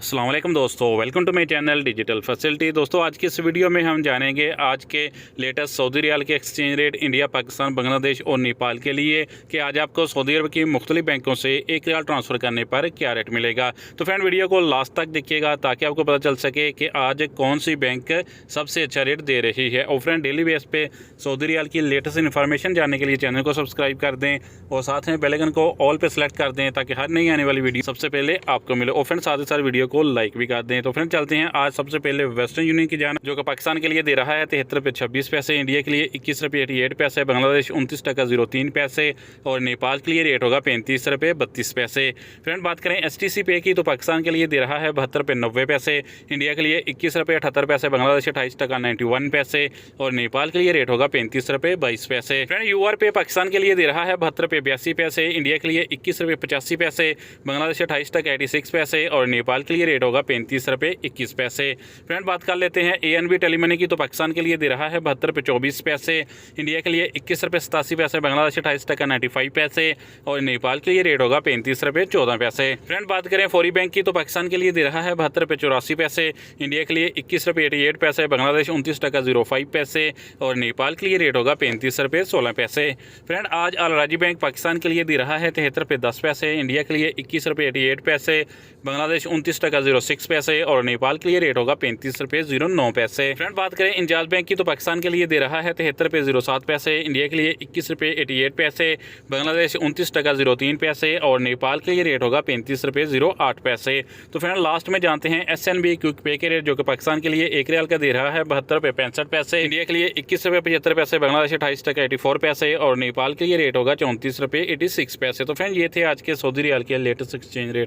अस्सलाम वालेकुम दोस्तों, welcome to my channel digital facility. दोस्तों आज की इस वीडियो में हम जानेंगे आज के लेटेस्ट सऊदी रियाल के exchange rate India, Pakistan, Bangladesh और नेपाल के लिए कि आज आपको सऊदी अरब की मुख्तलिफ बैंकों से एक रियाल ट्रांसफ़र करने पर क्या रेट मिलेगा। तो फ्रेंड वीडियो को लास्ट तक देखिएगा ताकि आपको पता चल सके कि आज कौन सी बैंक सबसे अच्छा रेट दे रही है। और फ्रेंड डेली बेस पे सऊदी रियाल की लेटेस्ट इन्फॉर्मेशन जानने के लिए चैनल को सब्सक्राइब कर दें और साथ में बेल आइकन को ऑल पे सेलेक्ट कर दें ताकि हर नई आने वाली वीडियो सबसे पहले आपको मिले। और फ्रेंड साथ ही साथ वीडियो को लाइक भी कर दें। तो फ्रेंड चलते हैं आज सबसे पहले वेस्टर्न यूनियन की जान, जो कि पाकिस्तान के लिए दे रहा है 73 रुपये 26 पैसे, इंडिया के लिए 21 रुपये 88 पैसे, बांग्लादेश 29.03 पैसे और नेपाल के लिए रेट होगा 35 रुपये 32 पैसे। फ्रेंड बात करें STC पे की तो पाकिस्तान के लिए दे रहा है 72 रुपये 90 पैसे, इंडिया के लिए 21 रुपये 78 पैसे, बांग्लादेश 28.91 पैसे और नेपाल के लिए रेट होगा 35 रुपये 22 पैसे। फ्रेंड UR पे पाकिस्तान के लिए दे रहा है 72 रुपये 82 पैसे, इंडिया के लिए 21 रुपये 85 पैसे, बांग्लादेश 28.86 पैसे और नेपाल के लिए रेट होगा 35 रुपये 21 पैसे। फ्रेंड बात कर लेते हैं ANB टेलीमनी की तो पाकिस्तान के लिए दे रहा है 72 रुपये 24 पैसे, इंडिया के लिए 21 रुपये 87 पैसे, बांग्लादेश 28.95 पैसे और नेपाल के लिए रेट होगा 35 रुपये 14 पैसे। फ्रेंड बात करें फौरी बैंक की तो पाकिस्तान के लिए दे रहा है 72 रुपये 84 पैसे, इंडिया के लिए 21 रुपये 88 पैसे, बांग्लादेश 29.05 पैसे और नेपाल के लिए रेट होगा 35 रुपये 16 पैसे। फ्रेंड आज अल राजी बैंक पाकिस्तान के लिए दे रहा है 73 रुपये 10 पैसे, इंडिया के लिए 21 रुपये 88 पैसे, बांग्लादेश 29.06 पैसे और नेपाल के लिए रेट होगा 35 रुपये 09 पैसे। फ्रेंड बात करें इंजाज बैंक की तो पाकिस्तान के लिए दे रहा है 73 रुपये 07 पैसे, इंडिया के लिए 21 रुपये 88 पैसे, बांग्लादेश 29.03 पैसे और नेपाल के लिए रेट होगा 35 रुपये 08 पैसे। तो फ्रेंड लास्ट में जानते हैं SNB क्विक पे के रेट, जो कि पाकिस्तान के लिए एक रियाल का दे रहा है 72 रुपये 65 पैसे, इंडिया के लिए 21 रुपये 75 पैसे, बांग्लादेश 28.84 पैसे और नेपाल के लिए रेट होगा 34 रुपये 86 पैसे। तो फ्रेंड ये थे आज के सऊदी रियाल के लेटेस्ट एक्सचेंज रेट।